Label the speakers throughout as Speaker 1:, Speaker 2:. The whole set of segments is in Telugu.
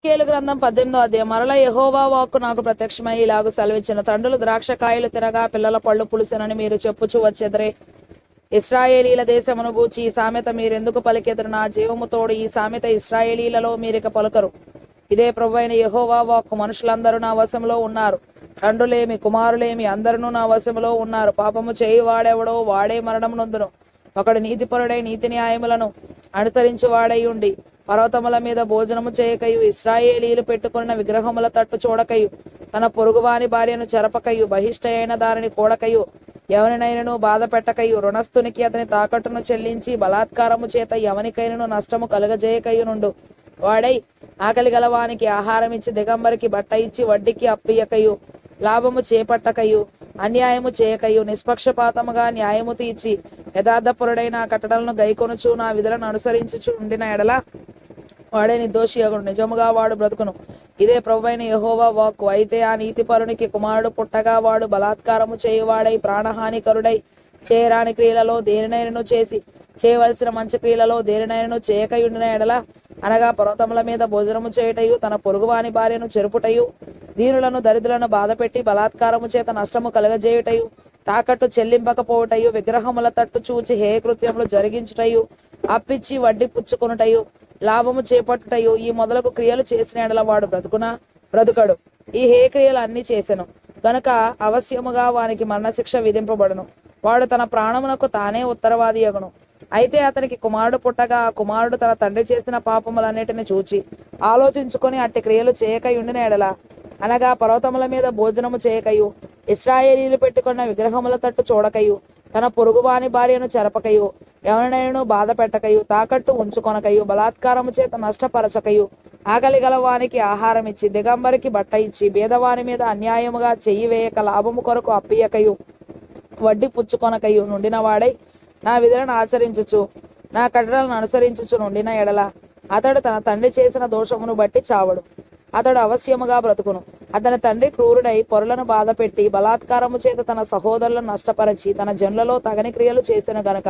Speaker 1: యెహెజ్కేలు గ్రంథం 18వ అధ్యాయం. మరలా యెహోవా వాక్కు నాకు ప్రత్యక్షమై ఇలాగు సెలవిచ్చెను. తండ్రులు ద్రాక్షకాయలు తినగా పిల్లల పళ్ళు పులుసెనని మీరు చెప్పుచూ వచ్చెదరే. ఇశ్రాయేలీల దేశమును గూర్చి ఈ సామెత మీరెందుకు పలికెదరు? నా జీవము తోడు ఈ సామెత ఇశ్రాయేలీలలో మీరిక పలుకరు. ఇదే ప్రభువైన యెహోవా వాక్కు. మనుషులందరూ నా వశంలో ఉన్నారు, తండ్రులేమి కుమారులేమి అందరూ నా వశములో ఉన్నారు. పాపము చేయువాడెవడో వాడే మరణం నొందును. ఒకడు నీతిపరుడై నీతి న్యాయములను అనుసరించి వాడై ఉండి పర్వతముల మీద భోజనము చేయకయు, ఇశ్రాయేలీలు పెట్టుకున్న విగ్రహముల తట్టు చూడకయు, తన పొరుగువాని భార్యను చెరపకయు, బహిష్ట అయిన దారిని కూడకయు, ఎవరినైనను బాధ పెట్టకయు, రుణస్థునికి అతని తాకట్టును చెల్లించి బలాత్కారము చేత ఎవనికైనను నష్టము కలుగజేయకయు నుండు వాడై, ఆకలి గలవానికి ఆహారం ఇచ్చి దిగంబరికి బట్ట ఇచ్చి వడ్డీకి అప్పియకయు, లాభము చేపట్టకయు, అన్యాయము చేయకయు, నిష్పక్షపాతముగా న్యాయము తీర్చి యథార్థపరుడైన కట్టడలను గైకొనుచు నా విధులను అనుసరించుచు ఉండిన ఎడల వాడే నిర్దోషి అగును. నిజముగా వాడు బ్రతుకును. ఇదే ప్రభువైన యెహోవా వాక్కు. అయితే ఆ నీతిపరునికి కుమారుడు పుట్టగా వాడు బలాత్కారము చేయువాడై ప్రాణహానికరుడై చేయరాని క్రియలలో దేనినైనను చేసి చేయవలసిన మంచి క్రియలలో దేనినైనను చేయకయుండిన ఎడల, అనగా పర్వతముల మీద భోజనము చేయుటయు, తన పొరుగువాని భార్యను చెరుపుటయు, దీనులను దరిద్రులను బాధపెట్టి బలాత్కారము చేత నష్టము కలుగజేయుటయు, తాకట్టు చెల్లింపకపోవుటయు, విగ్రహముల తట్టు చూచి హేయకృత్యములు జరిగించుటయు, అప్పిచ్చి వడ్డీ పుచ్చుకొనుటయు, లాభము చేపట్టుటయు, ఈ మొదలగు క్రియలు చేసిన ఎడల వాడు బ్రతుకడు. ఈ హేయక్రియలు అన్ని చేసెను గనుక అవశ్యముగా వానికి మరణశిక్ష విధింపబడును. వాడు తన ప్రాణమునకు తానే ఉత్తరవాది అగును. అయితే అతనికి కుమారుడు పుట్టగా ఆ కుమారుడు తన తండ్రి చేసిన పాపములన్నిటిని చూచి ఆలోచించుకొని అట్టి క్రియలు చేయకయుండిన ఎడల, అనగా పర్వతముల మీద భోజనము చేయకయు, ఇశ్రాయేలీలు పెట్టుకున్న విగ్రహముల తట్టు చూడకయు, తన పొరుగువాని భార్యను చెరపకయు, ఎవరినైనను బాధ పెట్టకయు, తాకట్టు ఉంచుకొనకయు, బలాత్కారము చేత నష్టపరచకయు, ఆకలి గలవానికి ఆహారం ఇచ్చి దిగంబరికి బట్ట ఇచ్చి బేదవాని మీద అన్యాయముగా చెయ్యి వేయక లాభము కొరకు అప్పియకయు, వడ్డీ పుచ్చుకొనకయు నుండిన వాడై నా విధులను ఆచరించుచు నా కట్టడలను అనుసరించుచు నుండిన ఎడల, అతడు తన తండ్రి చేసిన దోషమును బట్టి చావడు. అతడు అవశ్యముగా బ్రతుకును. అతని తండ్రి క్రూరుడై పొరులను బాధపెట్టి బలాత్కారము చేత తన సహోదరులను నష్టపరచి తన జనులలో తగని క్రియలు చేసిన గనుక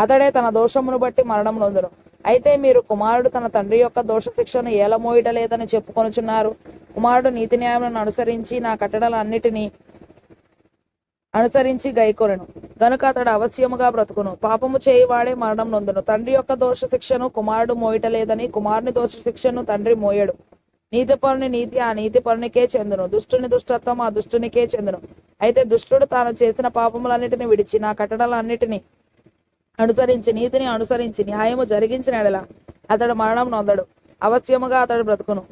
Speaker 1: అతడే తన దోషమును బట్టి మరణం నొందును. అయితే మీరు కుమారుడు తన తండ్రి యొక్క దోష శిక్షను ఏలమోయటలేదని చెప్పుకొనుచున్నారు. కుమారుడు నీతి న్యాయములను అనుసరించి నా కట్టడలన్నిటినీ అనుసరించి గైకొనెను గనుక అతడు అవశ్యముగా బ్రతుకును. పాపము చేయువాడే మరణం నొందును. తండ్రి యొక్క దోష శిక్షను కుమారుడు మోయటలేదని కుమారుని దోష శిక్షను తండ్రి మోయడు. నీతిపరుని నీతి ఆ నీతిపరునికే చెందును, దుష్టుని దుష్టత్వం ఆ దుష్టునికే చెందును. అయితే దుష్టుడు తాను చేసిన పాపములన్నిటిని విడిచి నా కట్టడలన్నిటినీ అనుసరించి నీతిని అనుసరించి న్యాయము జరిగించిన ఎడల అతడు మరణం నొందడు. అవశ్యముగా అతడు బ్రతుకును.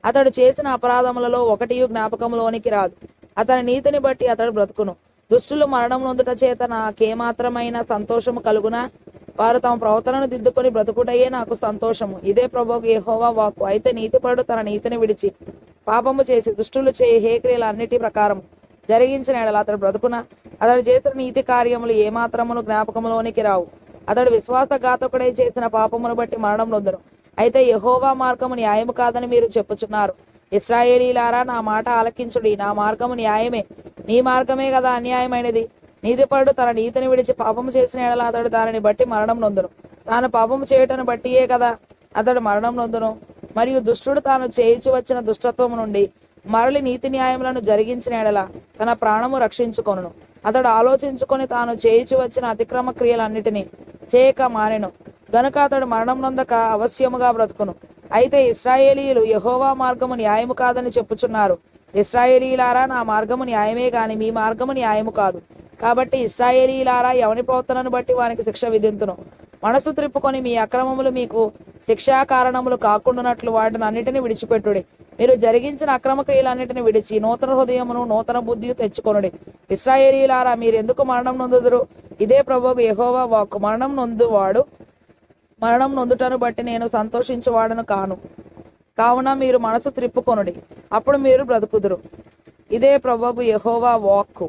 Speaker 1: అతడు చేసిన అపరాధములలో ఒకటియు జ్ఞాపకములోనికి రాదు. అతని నీతిని బట్టి అతడు బ్రతుకును. దుష్టులు మరణం నొందుట చేత నాకేమాత్రమైన సంతోషము కలుగునా? వారు తమ ప్రవర్తనను దిద్దుకొని బ్రతుకుటయే నాకు సంతోషము. ఇదే ప్రభువు యెహోవా వాక్కు. అయితే నీతిపరుడు తన నీతిని విడిచి పాపము చేసి దుష్టులు చేయి హేక్రియల అన్నిటి ప్రకారం జరిగించిన ఎడల అతడు బ్రతుకున. అతడు చేసిన నీతి కార్యములు ఏమాత్రమును జ్ఞాపకములోనికి రావు. అతడు విశ్వాసఘాతకుడై చేసిన పాపమును బట్టి మరణం నొందును. అయితే యెహోవా మార్గము న్యాయము కాదని మీరు చెప్పుచున్నారు. ఇశ్రాయేలీలారా, నా మాట ఆలకించుడి. నా మార్గము న్యాయమే, మీ మార్గమే కదా అన్యాయమైనది. నీతిపరుడు తన నీతిని విడిచి పాపము చేసిన ఎడల అతడు దానిని బట్టి మరణం నొందును. తాను పాపము చేయుటను బట్టియే కదా అతడు మరణం నొందును. మరియు దుష్టుడు తాను చేయించు వచ్చిన దుష్టత్వము నుండి మరలి నీతి న్యాయములను జరిగించిన ఎడల తన ప్రాణము రక్షించుకొనును. అతడు ఆలోచించుకొని తాను చేయించు వచ్చిన అతిక్రమ క్రియలన్నిటినీ చేయక మానెను గనుక అతడు మరణం నొందక అవశ్యముగా బ్రతుకును. అయితే ఇశ్రాయేలీయులు యెహోవా మార్గము న్యాయము కాదని చెప్పుచున్నారు. ఇశ్రాయేలీలారా, నా మార్గము న్యాయమే గాని మీ మార్గము న్యాయము కాదు. కాబట్టి ఇశ్రాయేలీలారా, ఎవని ప్రవర్తనను బట్టి వానికి శిక్ష విధింతును. మనసు త్రిప్పుకొని మీ అక్రమములు మీకు శిక్షా కారణములు కాకుండానట్లు వాటిని అన్నిటిని విడిచిపెట్టుడి. మీరు జరిగించిన అక్రమ క్రియలన్నిటిని విడిచి నూతన హృదయమును నూతన బుద్ధియు తెచ్చుకొనుడి. ఇశ్రాయేలీలారా, మీరెందుకు మరణం నొందుదురు? ఇదే ప్రభువు యెహోవా వాక్కు. మరణం నొందుటను బట్టి నేను సంతోషించువాడను కాను. కావున మీరు మనసు త్రిప్పుకొనుడి, అప్పుడు మీరు బ్రతుకుదురు. ఇదే ప్రభువు యెహోవా వాక్కు.